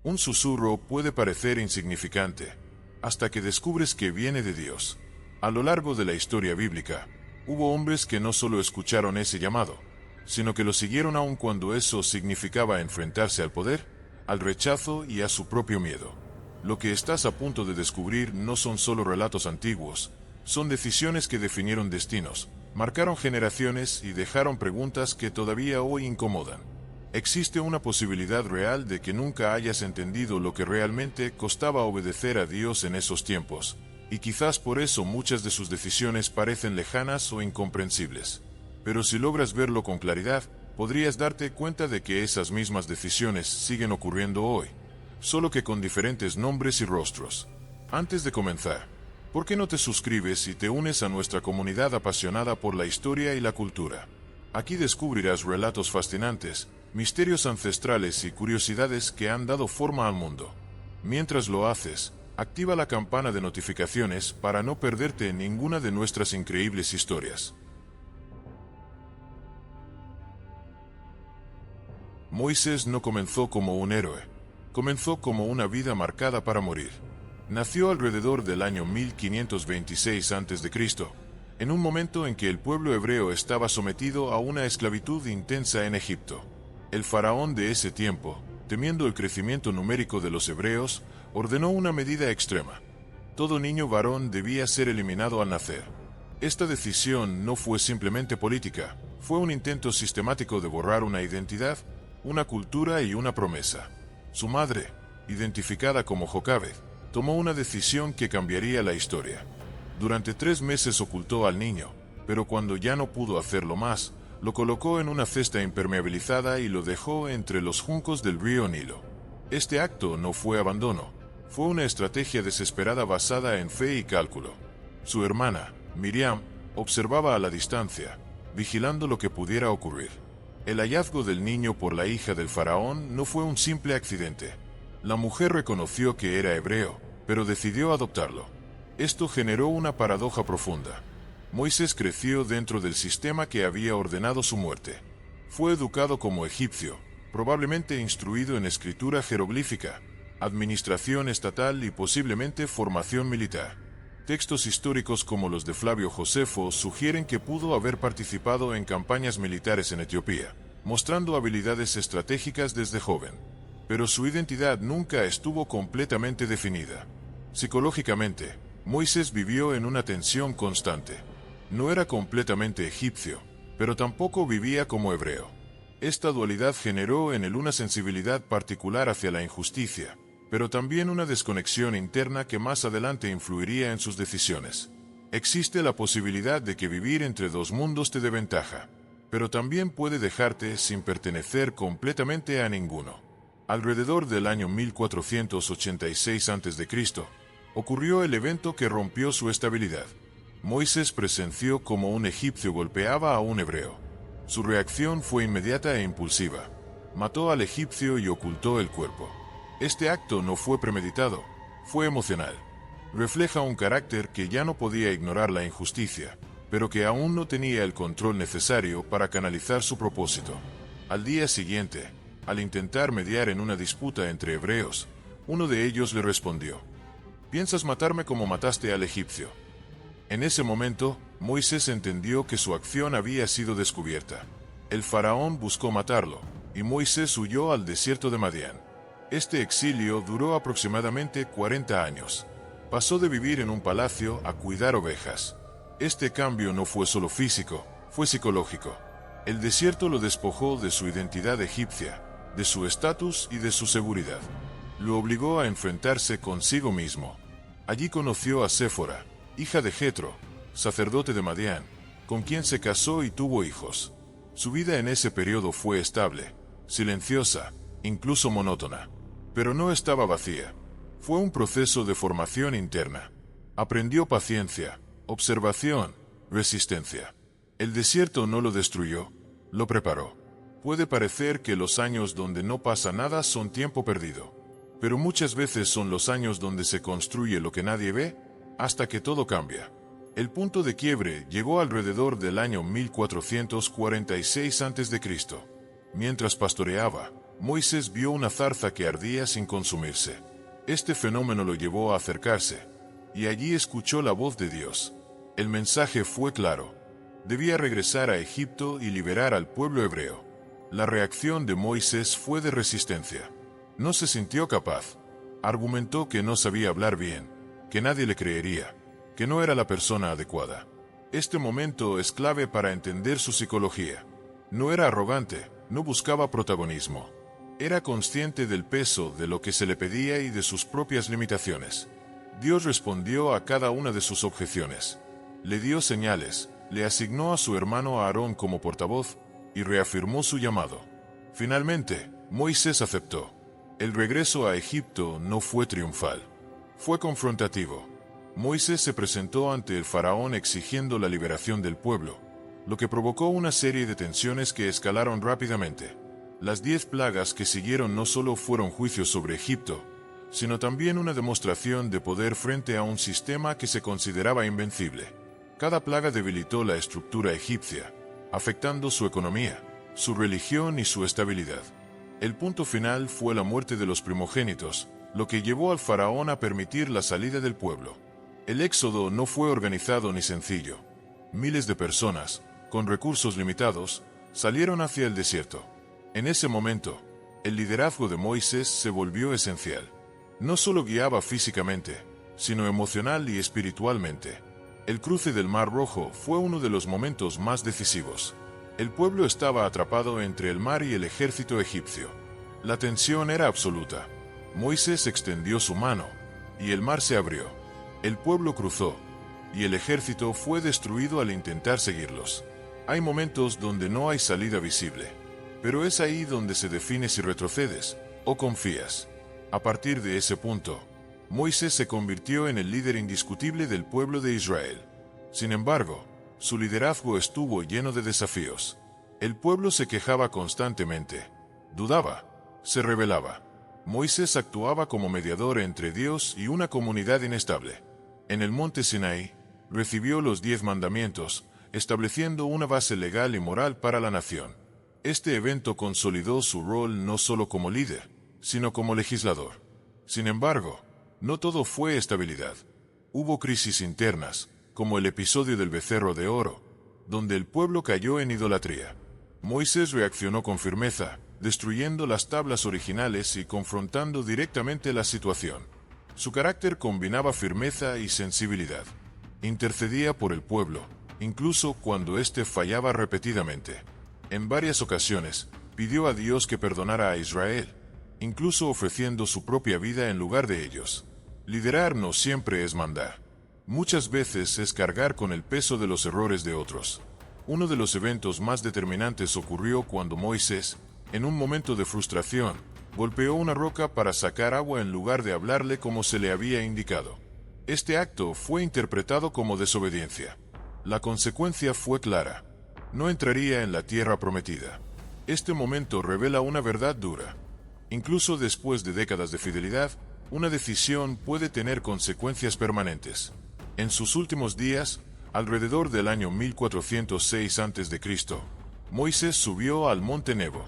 Un susurro puede parecer insignificante, hasta que descubres que viene de Dios. A lo largo de la historia bíblica, hubo hombres que no solo escucharon ese llamado, sino que lo siguieron aun cuando eso significaba enfrentarse al poder, al rechazo y a su propio miedo. Lo que estás a punto de descubrir no son solo relatos antiguos, son decisiones que definieron destinos, marcaron generaciones y dejaron preguntas que todavía hoy incomodan. Existe una posibilidad real de que nunca hayas entendido lo que realmente costaba obedecer a Dios en esos tiempos, y quizás por eso muchas de sus decisiones parecen lejanas o incomprensibles. Pero si logras verlo con claridad, podrías darte cuenta de que esas mismas decisiones siguen ocurriendo hoy, solo que con diferentes nombres y rostros. Antes de comenzar, ¿por qué no te suscribes y te unes a nuestra comunidad apasionada por la historia y la cultura? Aquí descubrirás relatos fascinantes, misterios ancestrales y curiosidades que han dado forma al mundo. Mientras lo haces, activa la campana de notificaciones para no perderte ninguna de nuestras increíbles historias. Moisés no comenzó como un héroe, comenzó como una vida marcada para morir. Nació alrededor del año 1526 a.C., en un momento en que el pueblo hebreo estaba sometido a una esclavitud intensa en Egipto. El faraón de ese tiempo, temiendo el crecimiento numérico de los hebreos, ordenó una medida extrema. Todo niño varón debía ser eliminado al nacer. Esta decisión no fue simplemente política, fue un intento sistemático de borrar una identidad, una cultura y una promesa. Su madre, identificada como Jocabed, tomó una decisión que cambiaría la historia. Durante 3 meses ocultó al niño, pero cuando ya no pudo hacerlo más, lo colocó en una cesta impermeabilizada y lo dejó entre los juncos del río Nilo. Este acto no fue abandono, fue una estrategia desesperada basada en fe y cálculo. Su hermana, Miriam, observaba a la distancia, vigilando lo que pudiera ocurrir. El hallazgo del niño por la hija del faraón no fue un simple accidente. La mujer reconoció que era hebreo, pero decidió adoptarlo. Esto generó una paradoja profunda. Moisés creció dentro del sistema que había ordenado su muerte. Fue educado como egipcio, probablemente instruido en escritura jeroglífica, administración estatal y posiblemente formación militar. Textos históricos como los de Flavio Josefo sugieren que pudo haber participado en campañas militares en Etiopía, mostrando habilidades estratégicas desde joven. Pero su identidad nunca estuvo completamente definida. Psicológicamente, Moisés vivió en una tensión constante. No era completamente egipcio, pero tampoco vivía como hebreo. Esta dualidad generó en él una sensibilidad particular hacia la injusticia, pero también una desconexión interna que más adelante influiría en sus decisiones. Existe la posibilidad de que vivir entre dos mundos te dé ventaja, pero también puede dejarte sin pertenecer completamente a ninguno. Alrededor del año 1486 a.C., ocurrió el evento que rompió su estabilidad. Moisés presenció cómo un egipcio golpeaba a un hebreo. Su reacción fue inmediata e impulsiva. Mató al egipcio y ocultó el cuerpo. Este acto no fue premeditado, fue emocional. Refleja un carácter que ya no podía ignorar la injusticia, pero que aún no tenía el control necesario para canalizar su propósito. Al día siguiente, al intentar mediar en una disputa entre hebreos, uno de ellos le respondió: «¿Piensas matarme como mataste al egipcio?». En ese momento, Moisés entendió que su acción había sido descubierta. El faraón buscó matarlo, y Moisés huyó al desierto de Madián. Este exilio duró aproximadamente 40 años. Pasó de vivir en un palacio a cuidar ovejas. Este cambio no fue solo físico, fue psicológico. El desierto lo despojó de su identidad egipcia, de su estatus y de su seguridad. Lo obligó a enfrentarse consigo mismo. Allí conoció a Séfora, hija de Jetro, sacerdote de Madián, con quien se casó y tuvo hijos. Su vida en ese periodo fue estable, silenciosa, incluso monótona. Pero no estaba vacía. Fue un proceso de formación interna. Aprendió paciencia, observación, resistencia. El desierto no lo destruyó, lo preparó. Puede parecer que los años donde no pasa nada son tiempo perdido, pero muchas veces son los años donde se construye lo que nadie ve, hasta que todo cambia. El punto de quiebre llegó alrededor del año 1446 a.C. Mientras pastoreaba, Moisés vio una zarza que ardía sin consumirse. Este fenómeno lo llevó a acercarse, y allí escuchó la voz de Dios. El mensaje fue claro. Debía regresar a Egipto y liberar al pueblo hebreo. La reacción de Moisés fue de resistencia. No se sintió capaz. Argumentó que no sabía hablar bien, que nadie le creería, que no era la persona adecuada. Este momento es clave para entender su psicología. No era arrogante, no buscaba protagonismo. Era consciente del peso de lo que se le pedía y de sus propias limitaciones. Dios respondió a cada una de sus objeciones. Le dio señales, le asignó a su hermano Aarón como portavoz y reafirmó su llamado. Finalmente, Moisés aceptó. El regreso a Egipto no fue triunfal. Fue confrontativo. Moisés se presentó ante el faraón exigiendo la liberación del pueblo, lo que provocó una serie de tensiones que escalaron rápidamente. Las 10 plagas que siguieron no solo fueron juicios sobre Egipto, sino también una demostración de poder frente a un sistema que se consideraba invencible. Cada plaga debilitó la estructura egipcia, afectando su economía, su religión y su estabilidad. El punto final fue la muerte de los primogénitos, lo que llevó al faraón a permitir la salida del pueblo. El éxodo no fue organizado ni sencillo. Miles de personas, con recursos limitados, salieron hacia el desierto. En ese momento, el liderazgo de Moisés se volvió esencial. No solo guiaba físicamente, sino emocional y espiritualmente. El cruce del Mar Rojo fue uno de los momentos más decisivos. El pueblo estaba atrapado entre el mar y el ejército egipcio. La tensión era absoluta. Moisés extendió su mano, y el mar se abrió. El pueblo cruzó, y el ejército fue destruido al intentar seguirlos. Hay momentos donde no hay salida visible, pero es ahí donde se define si retrocedes o confías. A partir de ese punto, Moisés se convirtió en el líder indiscutible del pueblo de Israel. Sin embargo, su liderazgo estuvo lleno de desafíos. El pueblo se quejaba constantemente, dudaba, se rebelaba. Moisés actuaba como mediador entre Dios y una comunidad inestable. En el monte Sinaí, recibió los 10 mandamientos, estableciendo una base legal y moral para la nación. Este evento consolidó su rol no solo como líder, sino como legislador. Sin embargo, no todo fue estabilidad. Hubo crisis internas, como el episodio del becerro de oro, donde el pueblo cayó en idolatría. Moisés reaccionó con firmeza, destruyendo las tablas originales y confrontando directamente la situación. Su carácter combinaba firmeza y sensibilidad. Intercedía por el pueblo, incluso cuando éste fallaba repetidamente. En varias ocasiones, pidió a Dios que perdonara a Israel, incluso ofreciendo su propia vida en lugar de ellos. Liderar no siempre es mandar. Muchas veces es cargar con el peso de los errores de otros. Uno de los eventos más determinantes ocurrió cuando Moisés, en un momento de frustración, golpeó una roca para sacar agua en lugar de hablarle como se le había indicado. Este acto fue interpretado como desobediencia. La consecuencia fue clara. No entraría en la tierra prometida. Este momento revela una verdad dura. Incluso después de décadas de fidelidad, una decisión puede tener consecuencias permanentes. En sus últimos días, alrededor del año 1406 a.C., Moisés subió al monte Nebo.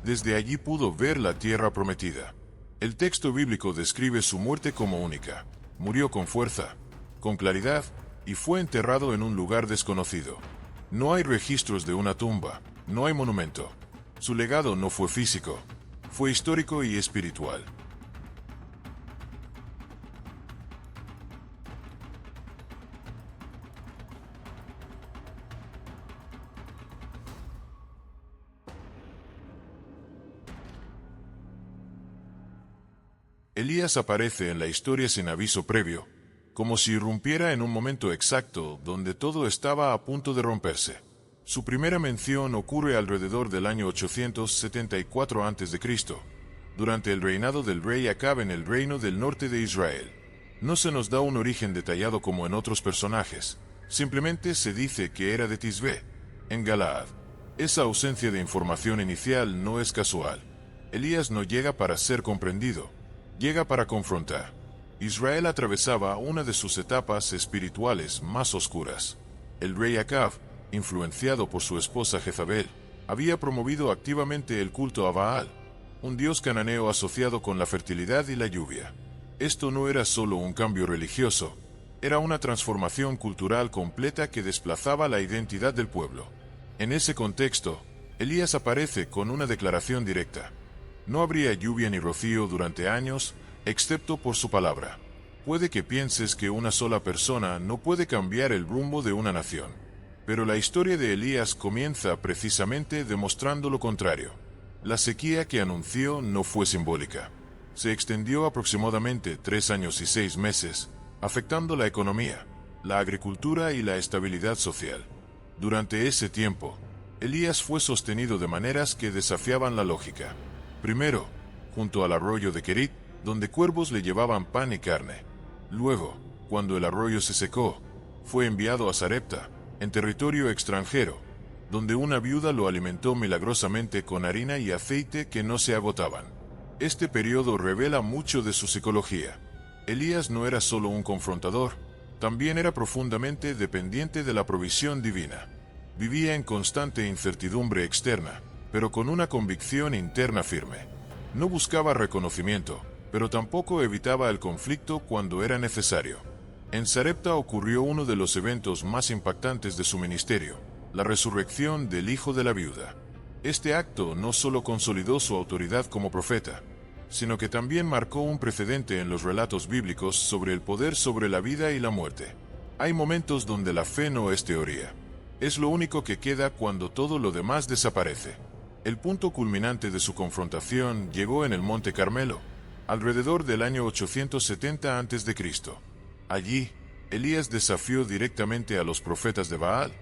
Desde allí pudo ver la tierra prometida. El texto bíblico describe su muerte como única. Murió con fuerza, con claridad, y fue enterrado en un lugar desconocido. No hay registros de una tumba, no hay monumento. Su legado no fue físico, fue histórico y espiritual. Elías aparece en la historia sin aviso previo, como si irrumpiera en un momento exacto donde todo estaba a punto de romperse. Su primera mención ocurre alrededor del año 874 a.C., durante el reinado del rey Acab en el reino del norte de Israel. No se nos da un origen detallado como en otros personajes, simplemente se dice que era de Tisbé, en Galaad. Esa ausencia de información inicial no es casual. Elías no llega para ser comprendido, llega para confrontar. Israel atravesaba una de sus etapas espirituales más oscuras. El rey Acab, influenciado por su esposa Jezabel, había promovido activamente el culto a Baal, un dios cananeo asociado con la fertilidad y la lluvia. Esto no era solo un cambio religioso, era una transformación cultural completa que desplazaba la identidad del pueblo. En ese contexto, Elías aparece con una declaración directa. No habría lluvia ni rocío durante años, excepto por su palabra. Puede que pienses que una sola persona no puede cambiar el rumbo de una nación, pero la historia de Elías comienza precisamente demostrando lo contrario. La sequía que anunció no fue simbólica. Se extendió aproximadamente 3 años y 6 meses, afectando la economía, la agricultura y la estabilidad social. Durante ese tiempo, Elías fue sostenido de maneras que desafiaban la lógica. Primero, junto al arroyo de Kerit, donde cuervos le llevaban pan y carne. Luego, cuando el arroyo se secó, fue enviado a Sarepta, en territorio extranjero, donde una viuda lo alimentó milagrosamente con harina y aceite que no se agotaban. Este periodo revela mucho de su psicología. Elías no era solo un confrontador, también era profundamente dependiente de la provisión divina. Vivía en constante incertidumbre externa, pero con una convicción interna firme. No buscaba reconocimiento, pero tampoco evitaba el conflicto cuando era necesario. En Sarepta ocurrió uno de los eventos más impactantes de su ministerio, la resurrección del hijo de la viuda. Este acto no solo consolidó su autoridad como profeta, sino que también marcó un precedente en los relatos bíblicos sobre el poder sobre la vida y la muerte. Hay momentos donde la fe no es teoría. Es lo único que queda cuando todo lo demás desaparece. El punto culminante de su confrontación llegó en el Monte Carmelo, alrededor del año 870 a.C. Allí, Elías desafió directamente a los profetas de Baal,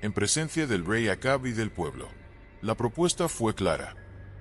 en presencia del rey Acab y del pueblo. La propuesta fue clara.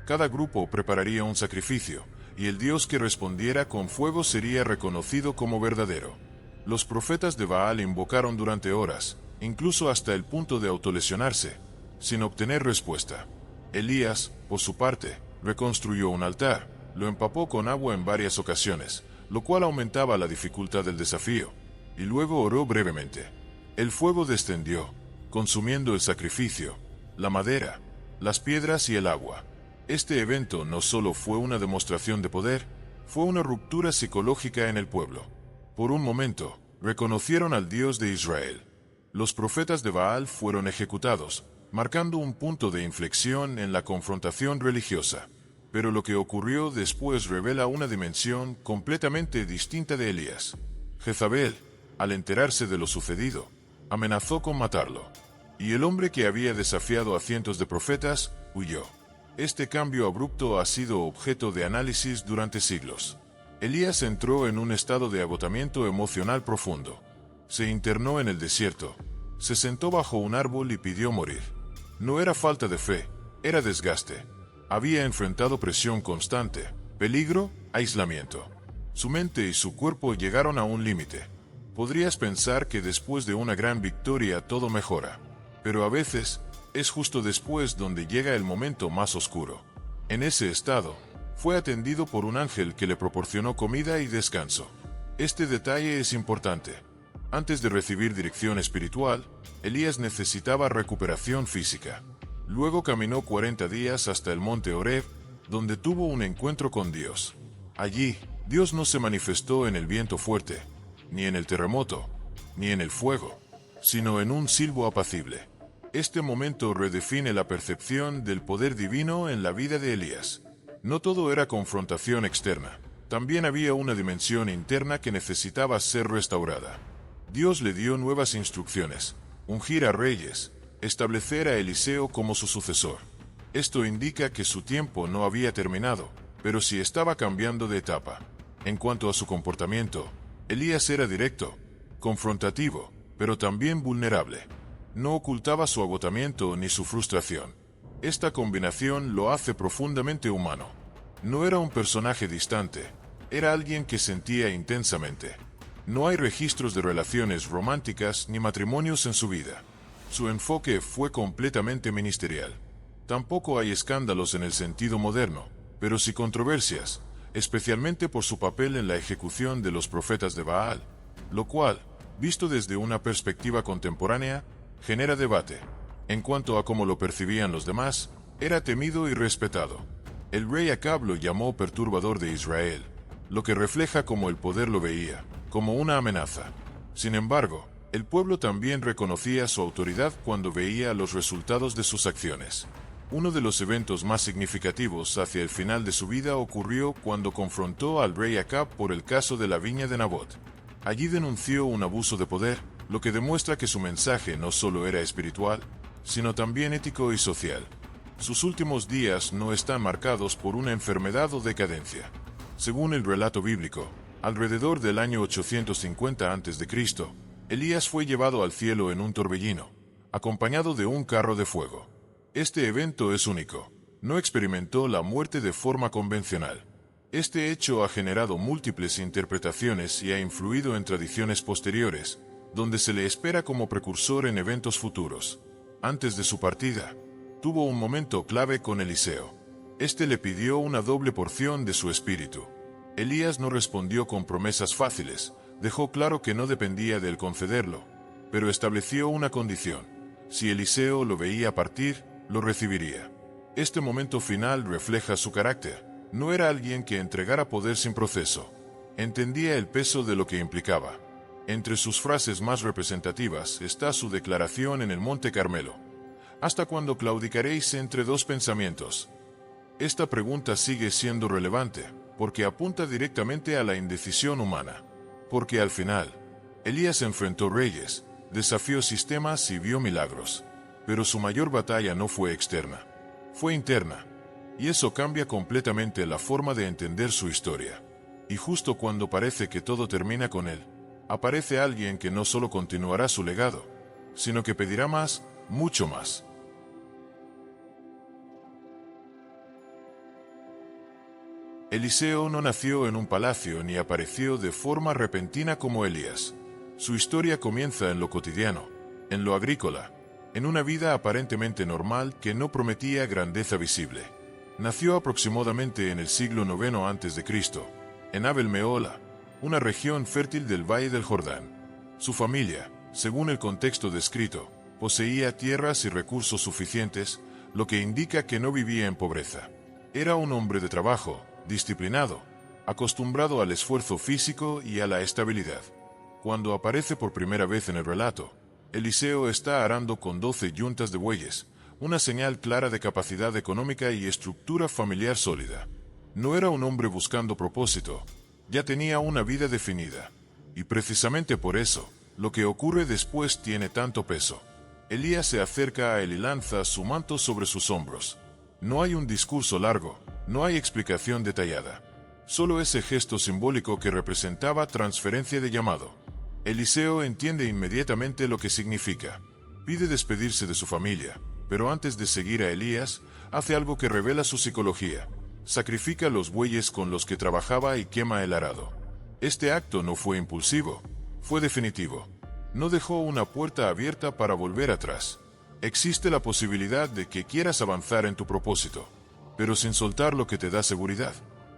Cada grupo prepararía un sacrificio, y el Dios que respondiera con fuego sería reconocido como verdadero. Los profetas de Baal invocaron durante horas, incluso hasta el punto de autolesionarse, sin obtener respuesta. Elías, por su parte, reconstruyó un altar, lo empapó con agua en varias ocasiones, lo cual aumentaba la dificultad del desafío, y luego oró brevemente. El fuego descendió, consumiendo el sacrificio, la madera, las piedras y el agua. Este evento no solo fue una demostración de poder, fue una ruptura psicológica en el pueblo. Por un momento, reconocieron al Dios de Israel. Los profetas de Baal fueron ejecutados, marcando un punto de inflexión en la confrontación religiosa. Pero lo que ocurrió después revela una dimensión completamente distinta de Elías. Jezabel, al enterarse de lo sucedido, amenazó con matarlo. Y el hombre que había desafiado a cientos de profetas, huyó. Este cambio abrupto ha sido objeto de análisis durante siglos. Elías entró en un estado de agotamiento emocional profundo. Se internó en el desierto, se sentó bajo un árbol y pidió morir. No era falta de fe, era desgaste. Había enfrentado presión constante, peligro, aislamiento. Su mente y su cuerpo llegaron a un límite. Podrías pensar que después de una gran victoria todo mejora, pero a veces es justo después donde llega el momento más oscuro. En ese estado, fue atendido por un ángel que le proporcionó comida y descanso. Este detalle es importante. Antes de recibir dirección espiritual, Elías necesitaba recuperación física. Luego caminó 40 días hasta el monte Horeb, donde tuvo un encuentro con Dios. Allí, Dios no se manifestó en el viento fuerte, ni en el terremoto, ni en el fuego, sino en un silbo apacible. Este momento redefine la percepción del poder divino en la vida de Elías. No todo era confrontación externa, también había una dimensión interna que necesitaba ser restaurada. Dios le dio nuevas instrucciones: ungir a reyes, establecer a Eliseo como su sucesor. Esto indica que su tiempo no había terminado, pero sí estaba cambiando de etapa. En cuanto a su comportamiento, Elías era directo, confrontativo, pero también vulnerable. No ocultaba su agotamiento ni su frustración. Esta combinación lo hace profundamente humano. No era un personaje distante, era alguien que sentía intensamente. No hay registros de relaciones románticas ni matrimonios en su vida. Su enfoque fue completamente ministerial. Tampoco hay escándalos en el sentido moderno, pero sí controversias, especialmente por su papel en la ejecución de los profetas de Baal, lo cual, visto desde una perspectiva contemporánea, genera debate. En cuanto a cómo lo percibían los demás, era temido y respetado. El rey Acab lo llamó perturbador de Israel, lo que refleja cómo el poder lo veía, como una amenaza. Sin embargo, el pueblo también reconocía su autoridad cuando veía los resultados de sus acciones. Uno de los eventos más significativos hacia el final de su vida ocurrió cuando confrontó al rey Acab por el caso de la viña de Nabot. Allí denunció un abuso de poder, lo que demuestra que su mensaje no solo era espiritual, sino también ético y social. Sus últimos días no están marcados por una enfermedad o decadencia. Según el relato bíblico, alrededor del año 850 a.C., Elías fue llevado al cielo en un torbellino, acompañado de un carro de fuego. Este evento es único. No experimentó la muerte de forma convencional. Este hecho ha generado múltiples interpretaciones y ha influido en tradiciones posteriores, donde se le espera como precursor en eventos futuros. Antes de su partida, tuvo un momento clave con Eliseo. Este le pidió una doble porción de su espíritu. Elías no respondió con promesas fáciles, dejó claro que no dependía de él concederlo, pero estableció una condición: si Eliseo lo veía partir, lo recibiría. Este momento final refleja su carácter. No era alguien que entregara poder sin proceso. Entendía el peso de lo que implicaba. Entre sus frases más representativas está su declaración en el Monte Carmelo: ¿hasta cuándo claudicaréis entre dos pensamientos? Esta pregunta sigue siendo relevante, porque apunta directamente a la indecisión humana. Porque al final, Elías enfrentó reyes, desafió sistemas y vio milagros. Pero su mayor batalla no fue externa, fue interna. Y eso cambia completamente la forma de entender su historia. Y justo cuando parece que todo termina con él, aparece alguien que no solo continuará su legado, sino que pedirá más, mucho más. Eliseo no nació en un palacio ni apareció de forma repentina como Elías. Su historia comienza en lo cotidiano, en lo agrícola, en una vida aparentemente normal que no prometía grandeza visible. Nació aproximadamente en el siglo IX a.C., en Abel Mehola, una región fértil del Valle del Jordán. Su familia, según el contexto descrito, poseía tierras y recursos suficientes, lo que indica que no vivía en pobreza. Era un hombre de trabajo, disciplinado, acostumbrado al esfuerzo físico y a la estabilidad. Cuando aparece por primera vez en el relato, Eliseo está arando con 12 yuntas de bueyes, una señal clara de capacidad económica y estructura familiar sólida. No era un hombre buscando propósito, ya tenía una vida definida. Y precisamente por eso, lo que ocurre después tiene tanto peso. Elías se acerca a él y lanza su manto sobre sus hombros. No hay un discurso largo, no hay explicación detallada. Solo ese gesto simbólico que representaba transferencia de llamado. Eliseo entiende inmediatamente lo que significa. Pide despedirse de su familia, pero antes de seguir a Elías, hace algo que revela su psicología. Sacrifica los bueyes con los que trabajaba y quema el arado. Este acto no fue impulsivo, fue definitivo. No dejó una puerta abierta para volver atrás. Existe la posibilidad de que quieras avanzar en tu propósito, pero sin soltar lo que te da seguridad.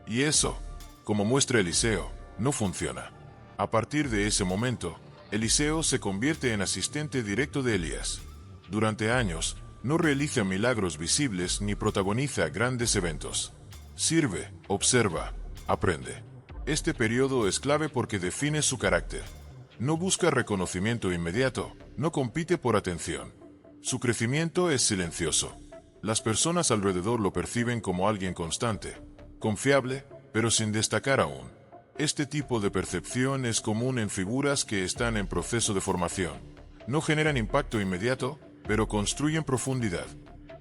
Y eso, como muestra Eliseo, no funciona. A partir de ese momento, Eliseo se convierte en asistente directo de Elías. Durante años, no realiza milagros visibles ni protagoniza grandes eventos. Sirve, observa, aprende. Este periodo es clave porque define su carácter. No busca reconocimiento inmediato, no compite por atención. Su crecimiento es silencioso. Las personas alrededor lo perciben como alguien constante, confiable, pero sin destacar aún. Este tipo de percepción es común en figuras que están en proceso de formación. No generan impacto inmediato, pero construyen profundidad.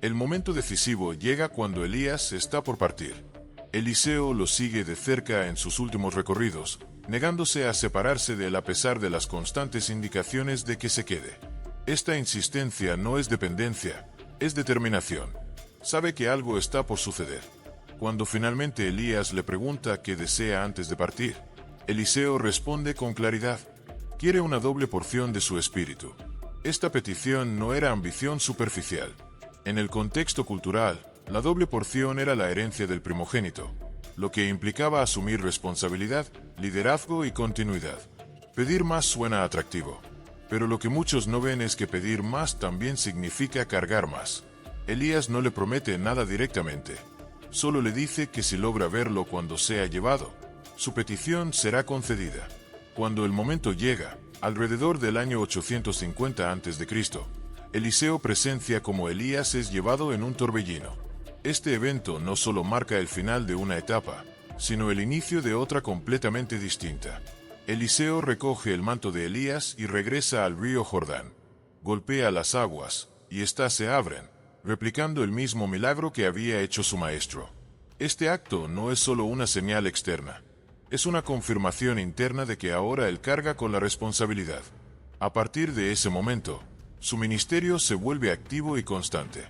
El momento decisivo llega cuando Elías está por partir. Eliseo lo sigue de cerca en sus últimos recorridos, negándose a separarse de él a pesar de las constantes indicaciones de que se quede. Esta insistencia no es dependencia, es determinación. Sabe que algo está por suceder. Cuando finalmente Elías le pregunta qué desea antes de partir, Eliseo responde con claridad: quiere una doble porción de su espíritu. Esta petición no era ambición superficial. En el contexto cultural, la doble porción era la herencia del primogénito, lo que implicaba asumir responsabilidad, liderazgo y continuidad. Pedir más suena atractivo, pero lo que muchos no ven es que pedir más también significa cargar más. Elías no le promete nada directamente. solo le dice que si logra verlo cuando sea llevado, su petición será concedida. Cuando el momento llega, alrededor del año 850 a.C., Eliseo presencia cómo Elías es llevado en un torbellino. Este evento no solo marca el final de una etapa, sino el inicio de otra completamente distinta. Eliseo recoge el manto de Elías y regresa al río Jordán. Golpea las aguas, y éstas se abren, replicando el mismo milagro que había hecho su maestro. Este acto no es solo una señal externa, es una confirmación interna de que ahora él carga con la responsabilidad. A partir de ese momento, su ministerio se vuelve activo y constante.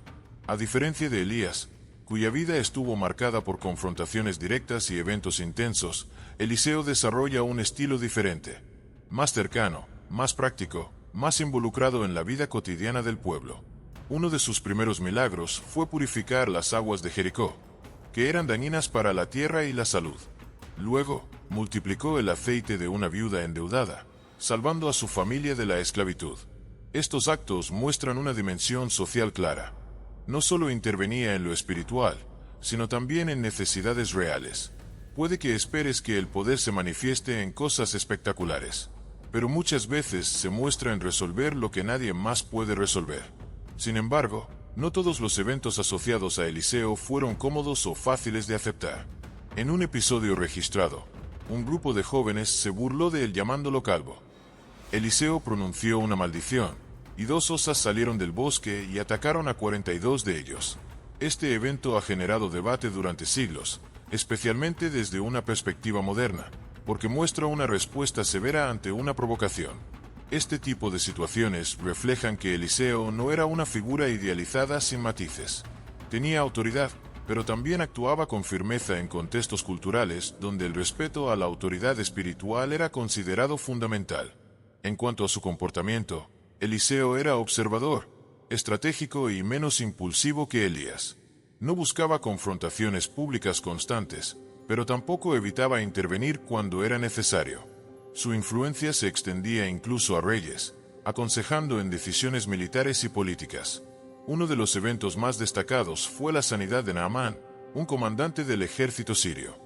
A diferencia de Elías, cuya vida estuvo marcada por confrontaciones directas y eventos intensos, Eliseo desarrolla un estilo diferente, más cercano, más práctico, más involucrado en la vida cotidiana del pueblo. Uno de sus primeros milagros fue purificar las aguas de Jericó, que eran dañinas para la tierra y la salud. Luego, multiplicó el aceite de una viuda endeudada, salvando a su familia de la esclavitud. Estos actos muestran una dimensión social clara. No solo intervenía en lo espiritual, sino también en necesidades reales. Puede que esperes que el poder se manifieste en cosas espectaculares, pero muchas veces se muestra en resolver lo que nadie más puede resolver. Sin embargo, no todos los eventos asociados a Eliseo fueron cómodos o fáciles de aceptar. En un episodio registrado, un grupo de jóvenes se burló de él llamándolo calvo. Eliseo pronunció una maldición, y 2 osas salieron del bosque y atacaron a 42 de ellos. Este evento ha generado debate durante siglos, especialmente desde una perspectiva moderna, porque muestra una respuesta severa ante una provocación. Este tipo de situaciones reflejan que Eliseo no era una figura idealizada sin matices. Tenía autoridad, pero también actuaba con firmeza en contextos culturales donde el respeto a la autoridad espiritual era considerado fundamental. En cuanto a su comportamiento, Eliseo era observador, estratégico y menos impulsivo que Elías. No buscaba confrontaciones públicas constantes, pero tampoco evitaba intervenir cuando era necesario. Su influencia se extendía incluso a reyes, aconsejando en decisiones militares y políticas. Uno de los eventos más destacados fue la sanidad de Naamán, un comandante del ejército sirio.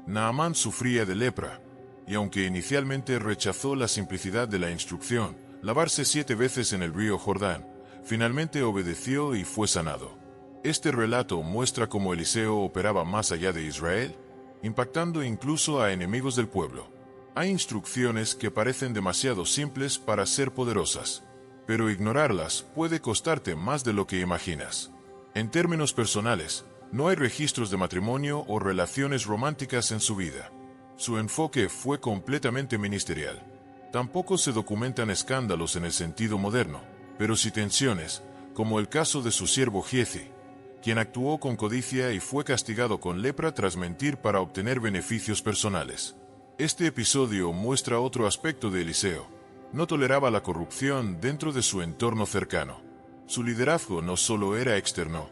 Naamán sufría de lepra, y aunque inicialmente rechazó la simplicidad de la instrucción, lavarse 7 veces en el río Jordán, finalmente obedeció y fue sanado. Este relato muestra cómo Eliseo operaba más allá de Israel, impactando incluso a enemigos del pueblo. Hay instrucciones que parecen demasiado simples para ser poderosas, pero ignorarlas puede costarte más de lo que imaginas. En términos personales, no hay registros de matrimonio o relaciones románticas en su vida. Su enfoque fue completamente ministerial. Tampoco se documentan escándalos en el sentido moderno, pero sí tensiones, como el caso de su siervo Giezi, quien actuó con codicia y fue castigado con lepra tras mentir para obtener beneficios personales. Este episodio muestra otro aspecto de Eliseo. No toleraba la corrupción dentro de su entorno cercano. Su liderazgo no solo era externo,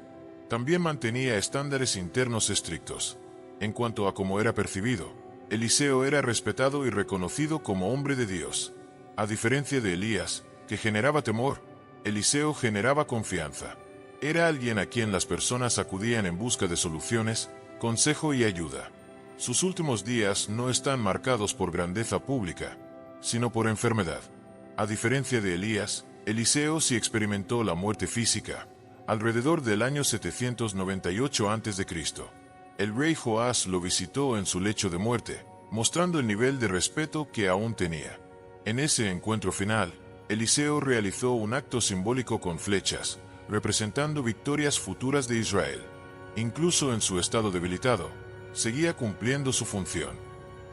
también mantenía estándares internos estrictos. En cuanto a cómo era percibido, Eliseo era respetado y reconocido como hombre de Dios. A diferencia de Elías, que generaba temor, Eliseo generaba confianza. Era alguien a quien las personas acudían en busca de soluciones, consejo y ayuda. Sus últimos días no están marcados por grandeza pública, sino por enfermedad. A diferencia de Elías, Eliseo sí experimentó la muerte física, alrededor del año 798 a.C. El rey Joás lo visitó en su lecho de muerte, mostrando el nivel de respeto que aún tenía. En ese encuentro final, Eliseo realizó un acto simbólico con flechas, representando victorias futuras de Israel. Incluso en su estado debilitado, seguía cumpliendo su función.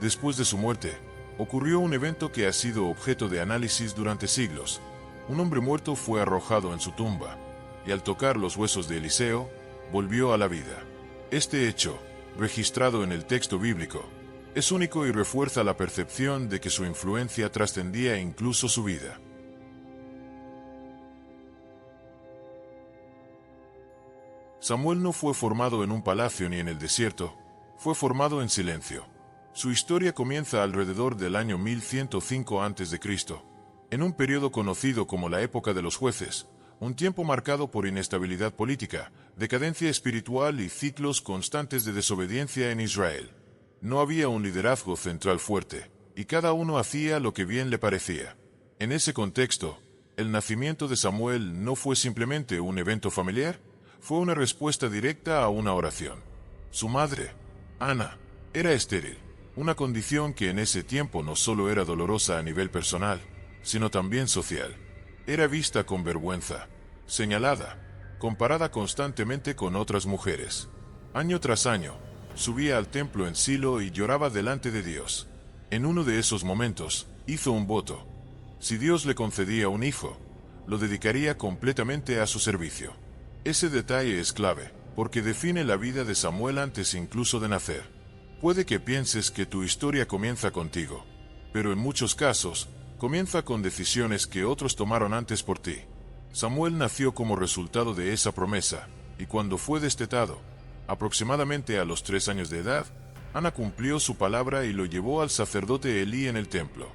Después de su muerte, ocurrió un evento que ha sido objeto de análisis durante siglos. Un hombre muerto fue arrojado en su tumba, y al tocar los huesos de Eliseo, volvió a la vida. Este hecho, registrado en el texto bíblico, es único y refuerza la percepción de que su influencia trascendía incluso su vida. Samuel no fue formado en un palacio ni en el desierto, fue formado en silencio. Su historia comienza alrededor del año 1105 a.C., en un periodo conocido como la época de los jueces, un tiempo marcado por inestabilidad política, decadencia espiritual y ciclos constantes de desobediencia en Israel. No había un liderazgo central fuerte, y cada uno hacía lo que bien le parecía. En ese contexto, el nacimiento de Samuel no fue simplemente un evento familiar, fue una respuesta directa a una oración. Su madre, Ana, era estéril, una condición que en ese tiempo no solo era dolorosa a nivel personal, sino también social. Era vista con vergüenza, señalada, comparada constantemente con otras mujeres. Año tras año, subía al templo en Silo y lloraba delante de Dios. En uno de esos momentos, hizo un voto. Si Dios le concedía un hijo, lo dedicaría completamente a su servicio. Ese detalle es clave, porque define la vida de Samuel antes incluso de nacer. Puede que pienses que tu historia comienza contigo, pero en muchos casos, comienza con decisiones que otros tomaron antes por ti. Samuel nació como resultado de esa promesa, y cuando fue destetado, aproximadamente a los 3 años de edad, Ana cumplió su palabra y lo llevó al sacerdote Elí en el templo.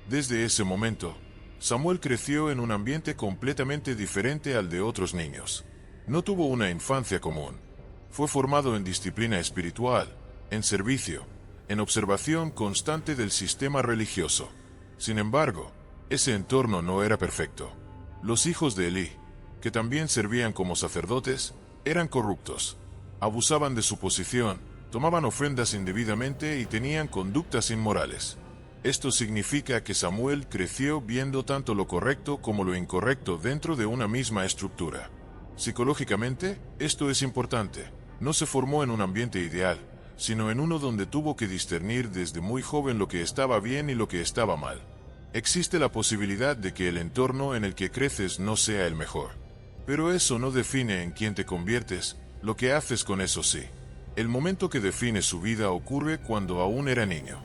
Desde ese momento, Samuel creció en un ambiente completamente diferente al de otros niños. No tuvo una infancia común. Fue formado en disciplina espiritual, en servicio, en observación constante del sistema religioso. Sin embargo, ese entorno no era perfecto. Los hijos de Elí, que también servían como sacerdotes, eran corruptos. Abusaban de su posición, tomaban ofrendas indebidamente y tenían conductas inmorales. Esto significa que Samuel creció viendo tanto lo correcto como lo incorrecto dentro de una misma estructura. Psicológicamente, esto es importante. No se formó en un ambiente ideal, sino en uno donde tuvo que discernir desde muy joven lo que estaba bien y lo que estaba mal. Existe la posibilidad de que el entorno en el que creces no sea el mejor. Pero eso no define en quién te conviertes, lo que haces con eso sí. El momento que define su vida ocurre cuando aún era niño.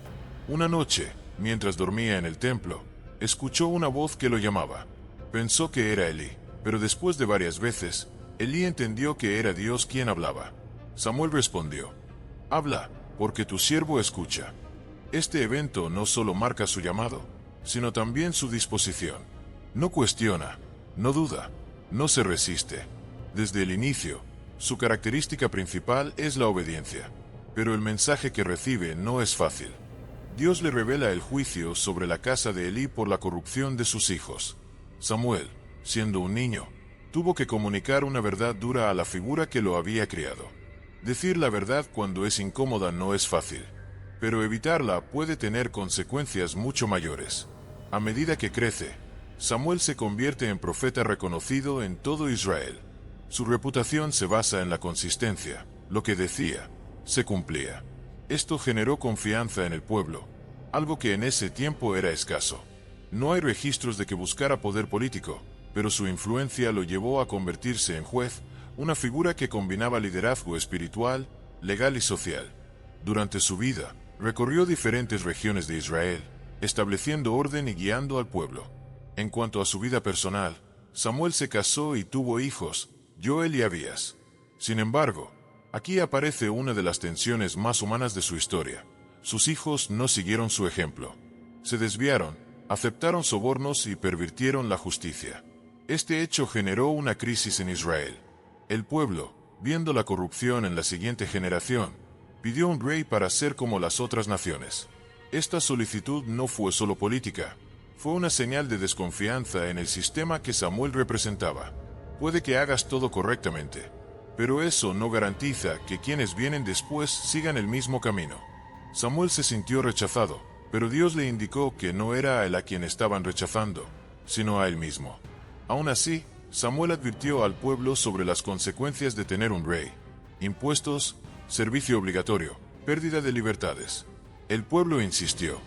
Una noche, mientras dormía en el templo, escuchó una voz que lo llamaba. Pensó que era Elí, pero después de varias veces, Elí entendió que era Dios quien hablaba. Samuel respondió: «Habla, porque tu siervo escucha». Este evento no solo marca su llamado, sino también su disposición. No cuestiona, no duda, no se resiste. Desde el inicio, su característica principal es la obediencia. Pero el mensaje que recibe no es fácil. Dios le revela el juicio sobre la casa de Elí por la corrupción de sus hijos. Samuel, siendo un niño, tuvo que comunicar una verdad dura a la figura que lo había criado. Decir la verdad cuando es incómoda no es fácil, pero evitarla puede tener consecuencias mucho mayores. A medida que crece, Samuel se convierte en profeta reconocido en todo Israel. Su reputación se basa en la consistencia. Lo que decía, se cumplía. Esto generó confianza en el pueblo, algo que en ese tiempo era escaso. No hay registros de que buscara poder político, pero su influencia lo llevó a convertirse en juez, una figura que combinaba liderazgo espiritual, legal y social. Durante su vida, recorrió diferentes regiones de Israel, estableciendo orden y guiando al pueblo. En cuanto a su vida personal, Samuel se casó y tuvo hijos, Joel y Abías. Sin embargo, aquí aparece una de las tensiones más humanas de su historia. Sus hijos no siguieron su ejemplo. Se desviaron, aceptaron sobornos y pervirtieron la justicia. Este hecho generó una crisis en Israel. El pueblo, viendo la corrupción en la siguiente generación, pidió un rey para ser como las otras naciones. Esta solicitud no fue solo política, fue una señal de desconfianza en el sistema que Samuel representaba. Puede que hagas todo correctamente, pero eso no garantiza que quienes vienen después sigan el mismo camino. Samuel se sintió rechazado, pero Dios le indicó que no era a él a quien estaban rechazando, sino a él mismo. Aún así, Samuel advirtió al pueblo sobre las consecuencias de tener un rey: impuestos, servicio obligatorio, pérdida de libertades. El pueblo insistió.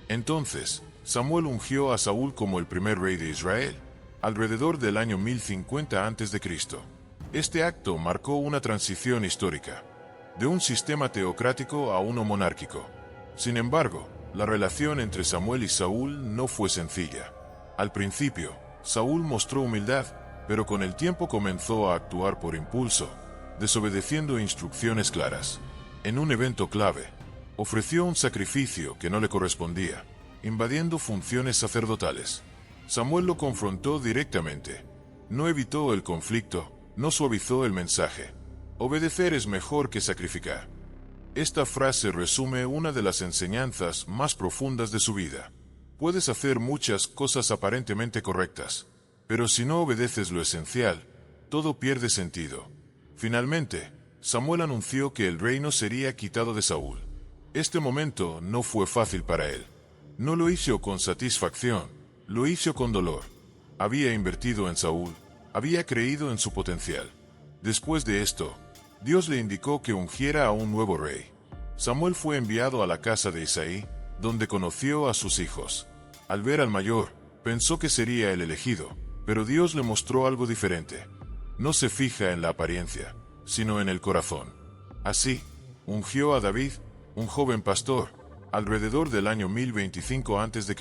Entonces, Samuel ungió a Saúl como el primer rey de Israel, alrededor del año 1050 a.C. Este acto marcó una transición histórica, de un sistema teocrático a uno monárquico. Sin embargo, la relación entre Samuel y Saúl no fue sencilla. Al principio, Saúl mostró humildad, pero con el tiempo comenzó a actuar por impulso, desobedeciendo instrucciones claras. En un evento clave, ofreció un sacrificio que no le correspondía, invadiendo funciones sacerdotales. Samuel lo confrontó directamente. No evitó el conflicto, no suavizó el mensaje. Obedecer es mejor que sacrificar. Esta frase resume una de las enseñanzas más profundas de su vida. Puedes hacer muchas cosas aparentemente correctas, pero si no obedeces lo esencial, todo pierde sentido. Finalmente, Samuel anunció que el reino sería quitado de Saúl. Este momento no fue fácil para él. No lo hizo con satisfacción, lo hizo con dolor. Había invertido en Saúl, había creído en su potencial. Después de esto, Dios le indicó que ungiera a un nuevo rey. Samuel fue enviado a la casa de Isaí, donde conoció a sus hijos. Al ver al mayor, pensó que sería el elegido, pero Dios le mostró algo diferente. No se fija en la apariencia, sino en el corazón. Así, ungió a David, un joven pastor, alrededor del año 1025 a.C.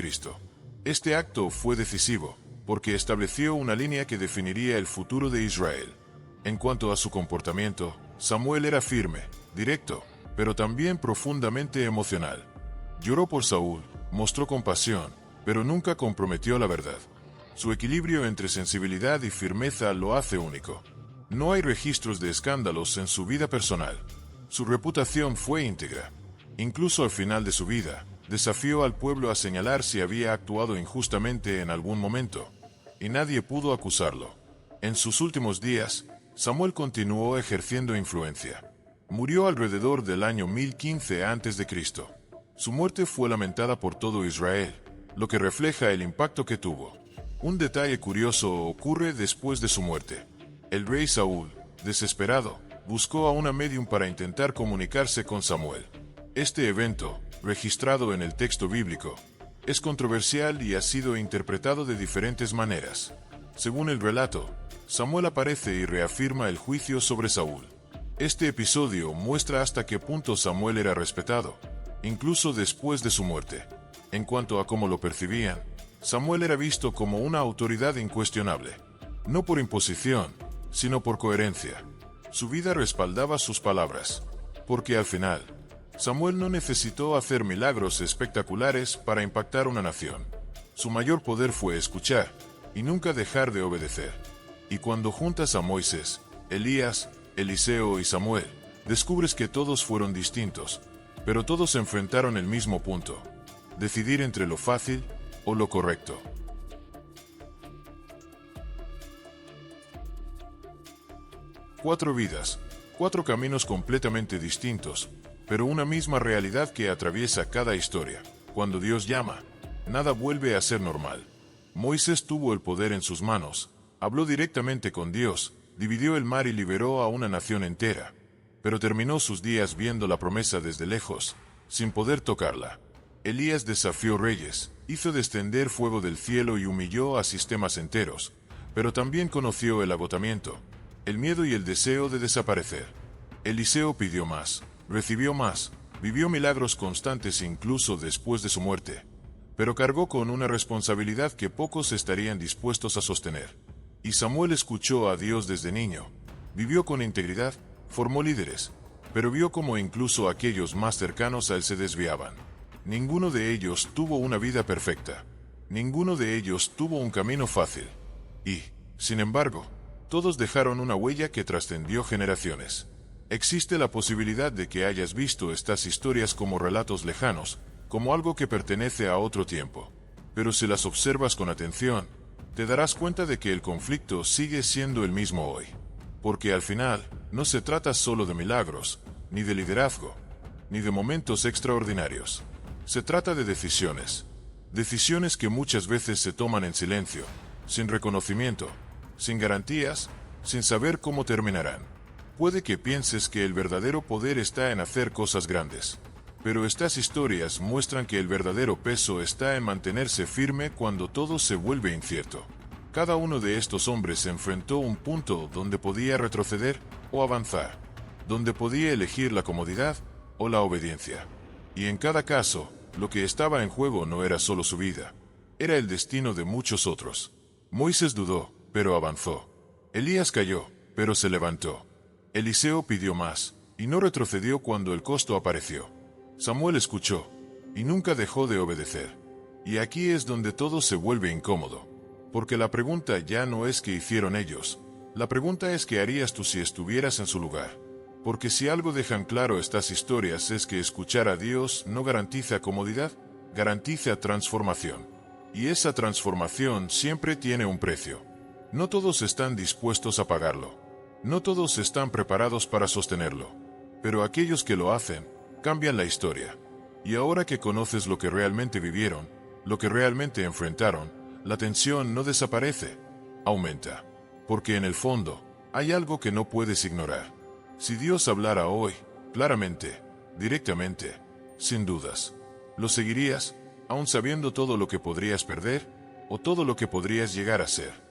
Este acto fue decisivo, porque estableció una línea que definiría el futuro de Israel. En cuanto a su comportamiento, Samuel era firme, directo, pero también profundamente emocional. Lloró por Saúl, mostró compasión, pero nunca comprometió la verdad. Su equilibrio entre sensibilidad y firmeza lo hace único. No hay registros de escándalos en su vida personal. Su reputación fue íntegra. Incluso al final de su vida, desafió al pueblo a señalar si había actuado injustamente en algún momento, y nadie pudo acusarlo. En sus últimos días, Samuel continuó ejerciendo influencia. Murió alrededor del año 1015 a.C. Su muerte fue lamentada por todo Israel, lo que refleja el impacto que tuvo. Un detalle curioso ocurre después de su muerte. El rey Saúl, desesperado, buscó a una médium para intentar comunicarse con Samuel. Este evento, registrado en el texto bíblico, es controversial y ha sido interpretado de diferentes maneras. Según el relato, Samuel aparece y reafirma el juicio sobre Saúl. Este episodio muestra hasta qué punto Samuel era respetado, incluso después de su muerte. En cuanto a cómo lo percibían, Samuel era visto como una autoridad incuestionable, no por imposición, sino por coherencia. Su vida respaldaba sus palabras, porque al final, Samuel no necesitó hacer milagros espectaculares para impactar una nación. Su mayor poder fue escuchar y nunca dejar de obedecer. Y cuando juntas a Moisés, Elías, Eliseo y Samuel, descubres que todos fueron distintos, pero todos enfrentaron el mismo punto: decidir entre lo fácil o lo correcto. Cuatro vidas, cuatro caminos completamente distintos, pero una misma realidad que atraviesa cada historia. Cuando Dios llama, nada vuelve a ser normal. Moisés tuvo el poder en sus manos, habló directamente con Dios, dividió el mar y liberó a una nación entera, pero terminó sus días viendo la promesa desde lejos, sin poder tocarla. Elías desafió reyes, hizo descender fuego del cielo y humilló a sistemas enteros, pero también conoció el agotamiento, el miedo y el deseo de desaparecer. Eliseo pidió más, recibió más, vivió milagros constantes incluso después de su muerte, pero cargó con una responsabilidad que pocos estarían dispuestos a sostener. Y Samuel escuchó a Dios desde niño, vivió con integridad, formó líderes, pero vio cómo incluso aquellos más cercanos a él se desviaban. Ninguno de ellos tuvo una vida perfecta, ninguno de ellos tuvo un camino fácil, y, sin embargo, todos dejaron una huella que trascendió generaciones. Existe la posibilidad de que hayas visto estas historias como relatos lejanos, como algo que pertenece a otro tiempo, pero si las observas con atención, te darás cuenta de que el conflicto sigue siendo el mismo hoy. Porque al final, no se trata solo de milagros, ni de liderazgo, ni de momentos extraordinarios. Se trata de decisiones. Decisiones que muchas veces se toman en silencio, sin reconocimiento, sin garantías, sin saber cómo terminarán. Puede que pienses que el verdadero poder está en hacer cosas grandes, pero estas historias muestran que el verdadero peso está en mantenerse firme cuando todo se vuelve incierto. Cada uno de estos hombres enfrentó un punto donde podía retroceder o avanzar, donde podía elegir la comodidad o la obediencia. Y en cada caso, lo que estaba en juego no era solo su vida, era el destino de muchos otros. Moisés dudó, pero avanzó. Elías cayó, pero se levantó. Eliseo pidió más, y no retrocedió cuando el costo apareció. Samuel escuchó, y nunca dejó de obedecer. Y aquí es donde todo se vuelve incómodo. Porque la pregunta ya no es qué hicieron ellos, la pregunta es qué harías tú si estuvieras en su lugar. Porque si algo dejan claro estas historias es que escuchar a Dios no garantiza comodidad, garantiza transformación. Y esa transformación siempre tiene un precio. No todos están dispuestos a pagarlo. No todos están preparados para sostenerlo. Pero aquellos que lo hacen, cambian la historia. Y ahora que conoces lo que realmente vivieron, lo que realmente enfrentaron, la tensión no desaparece, aumenta. Porque en el fondo, hay algo que no puedes ignorar. Si Dios hablara hoy, claramente, directamente, sin dudas, ¿lo seguirías, aun sabiendo todo lo que podrías perder, o todo lo que podrías llegar a ser?